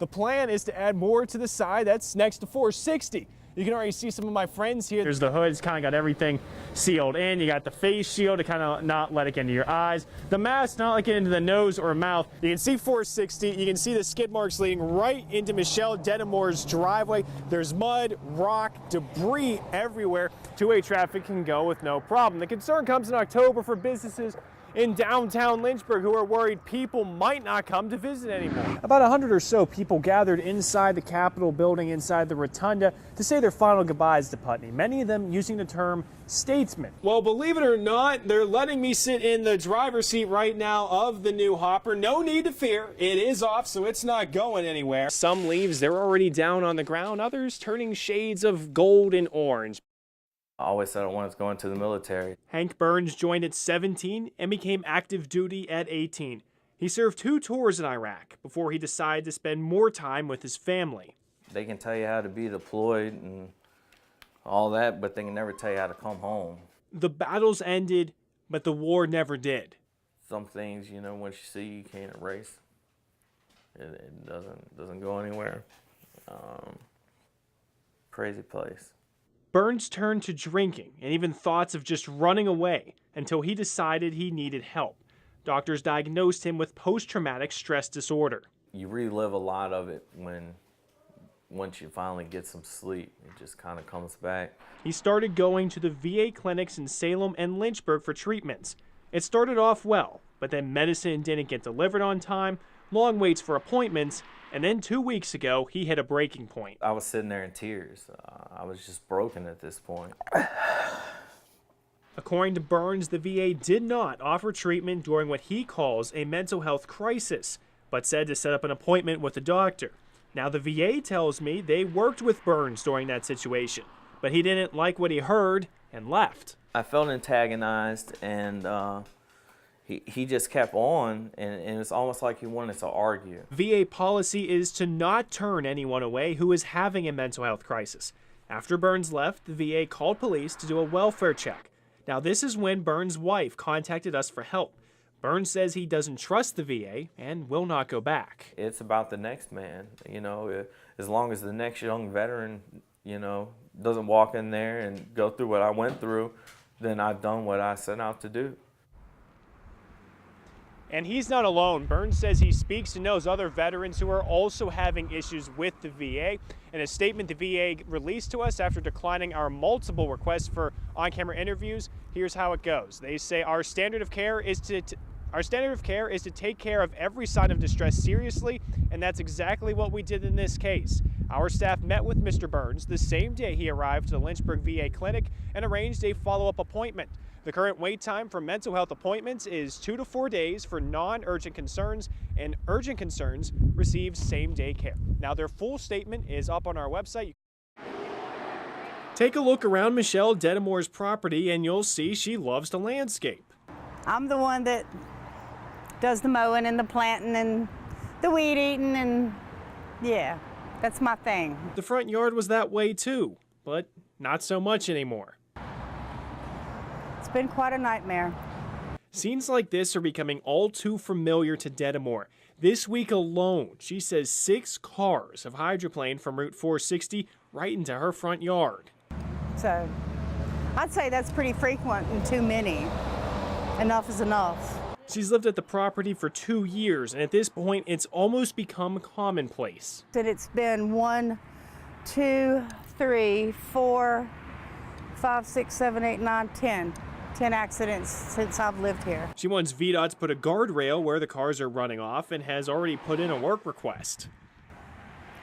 The plan is to add more to the side that's next to 460. You can already see some of my friends here. There's the hood. It's kind of got everything sealed in. You got the face shield to kind of not let it get into your eyes. The mask not let it get into the nose or mouth. You can see 460. You can see the skid marks leading right into Michelle Dedamore's driveway. There's mud, rock, debris everywhere. Two-way traffic can go with no problem. The concern comes in October for businesses in downtown Lynchburg who are worried people might not come to visit anymore. About 100 or so people gathered inside the Capitol building, inside the rotunda, to say their final goodbyes to Putney, many of them using the term statesman. Well, believe it or not, they're letting me sit in the driver's seat right now of the new Hopper. No need to fear. It is off, so it's not going anywhere. Some leaves, they're already down on the ground, others turning shades of gold and orange. I always said I wanted to go into the military. Hank Burns joined at 17 and became active duty at 18. He served 2 tours in Iraq before he decided to spend more time with his family. They can tell you how to be deployed and all that, but they can never tell you how to come home. The battles ended, but the war never did. Some things, you know, once you see, you can't erase. It doesn't go anywhere. Crazy place. Burns turned to drinking and even thoughts of just running away until he decided he needed help. Doctors diagnosed him with post-traumatic stress disorder. You relive a lot of it once you finally get some sleep. It just kind of comes back. He started going to the VA clinics in Salem and Lynchburg for treatments. It started off well, but then medicine didn't get delivered on time, long waits for appointments, and then 2 weeks ago, he hit a breaking point. I was sitting there in tears. I was just broken at this point. According to Burns, the VA did not offer treatment during what he calls a mental health crisis, but said to set up an appointment with a doctor. Now, the VA tells me they worked with Burns during that situation, but he didn't like what he heard and left. I felt antagonized, and he just kept on, and it's almost like he wanted to argue. VA policy is to not turn anyone away who is having a mental health crisis. After Burns left, the VA called police to do a welfare check. Now, this is when Burns' wife contacted us for help. Burns says he doesn't trust the VA and will not go back. It's about the next man, you know, as long as the next young veteran, you know, doesn't walk in there and go through what I went through, then I've done what I set out to do. And he's not alone. Burns says he speaks and knows other veterans who are also having issues with the VA. In a statement the VA released to us after declining our multiple requests for on-camera interviews, here's how it goes. They say our standard of care is to take care of every sign of distress seriously, and that's exactly what we did in this case. Our staff met with Mr. Burns the same day he arrived to the Lynchburg VA clinic and arranged a follow-up appointment. The current wait time for mental health appointments is 2 to 4 days for non-urgent concerns, and urgent concerns receive same-day care. Now, their full statement is up on our website. Take a look around Michelle Dedamore's property and you'll see she loves to landscape. I'm the one that does the mowing and the planting and the weed eating, and yeah, that's my thing. The front yard was that way too, but not so much anymore. It's been quite a nightmare. Scenes like this are becoming all too familiar to Dedamore. This week alone, she says 6 cars have hydroplaned from Route 460 right into her front yard. So I'd say that's pretty frequent and too many. Enough is enough. She's lived at the property for 2 years, and at this point, it's almost become commonplace. And it's been 1, 2, 3, 4, 5, 6, 7, 8, 9, 10 accidents since I've lived here. She wants VDOT to put a guardrail where the cars are running off and has already put in a work request.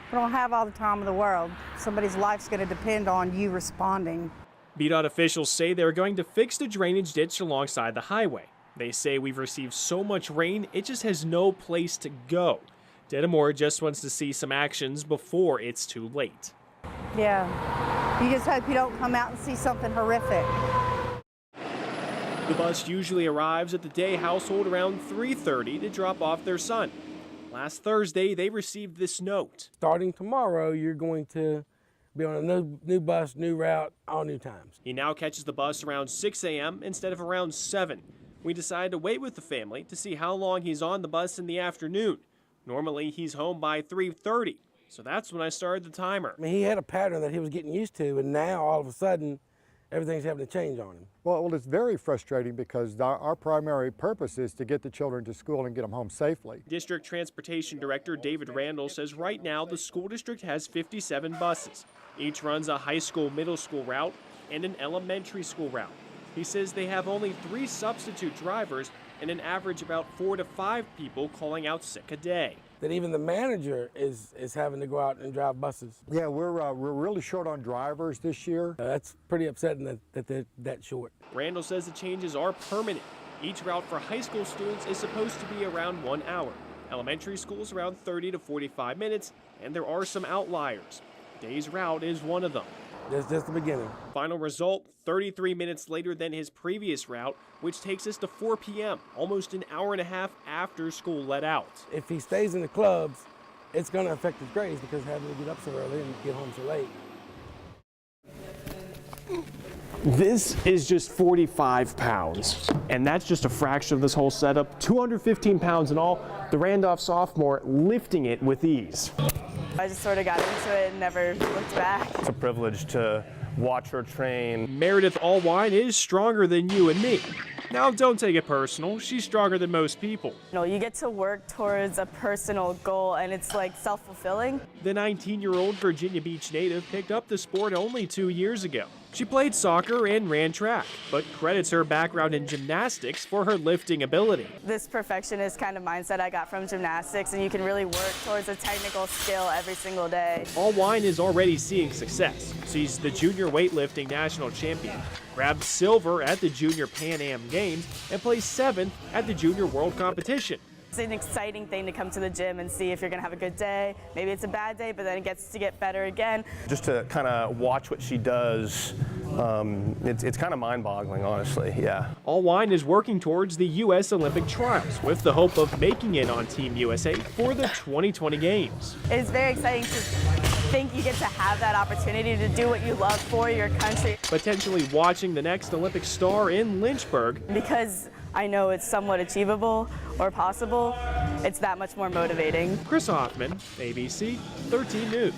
We don't have all the time in the world. Somebody's life's going to depend on you responding. VDOT officials say they're going to fix the drainage ditch alongside the highway. They say we've received so much rain, it just has no place to go. Dedamore just wants to see some actions before it's too late. Yeah, you just hope you don't come out and see something horrific. The bus usually arrives at the Day household around 3:30 to drop off their son. Last Thursday, they received this note. Starting tomorrow, you're going to be on a new bus, new route, all new times. He now catches the bus around 6 a.m. instead of around 7. We decided to wait with the family to see how long he's on the bus in the afternoon. Normally, he's home by 3:30, so that's when I started the timer. I mean, he had a pattern that he was getting used to, and now all of a sudden, everything's having to change on him. Well, it's very frustrating because our primary purpose is to get the children to school and get them home safely. District Transportation Director David Randall says right now the school district has 57 buses. Each runs a high school, middle school route and an elementary school route. He says they have only 3 substitute drivers and an average about 4 to 5 people calling out sick a day. That even the manager is having to go out and drive buses. Yeah, we're really short on drivers this year. That's pretty upsetting that they're that short. Randall says the changes are permanent. Each route for high school students is supposed to be around 1 hour. Elementary schools around 30 to 45 minutes, and there are some outliers. Day's route is one of them. That's just the beginning. Final result, 33 minutes later than his previous route, which takes us to 4 p.m., almost an hour and a half after school let out. If he stays in the clubs, it's going to affect his grades because having to get up so early and get home so late. This is just 45 pounds, and that's just a fraction of this whole setup. 215 pounds in all. The Randolph sophomore lifting it with ease. I just sort of got into it and never looked back. It's a privilege to watch her train. Meredith Allwine is stronger than you and me. Now, don't take it personal. She's stronger than most people. You know, you get to work towards a personal goal, and it's like self-fulfilling. The 19-year-old Virginia Beach native picked up the sport only 2 years ago. She played soccer and ran track, but credits her background in gymnastics for her lifting ability. This perfectionist kind of mindset I got from gymnastics, and you can really work towards a technical skill every single day. Allwine is already seeing success. She's the junior weightlifting national champion, grabbed silver at the Junior Pan Am Games, and placed 7th at the Junior World Competition. It's an exciting thing to come to the gym and see if you're going to have a good day. Maybe it's a bad day, but then it gets to get better again. Just to kind of watch what she does, it's kind of mind-boggling, honestly, yeah. Allwine is working towards the U.S. Olympic trials with the hope of making it on Team USA for the 2020 Games. It's very exciting to think you get to have that opportunity to do what you love for your country. Potentially watching the next Olympic star in Lynchburg. Because I know it's somewhat achievable or possible, it's that much more motivating. Chris Hoffman, ABC 13 News.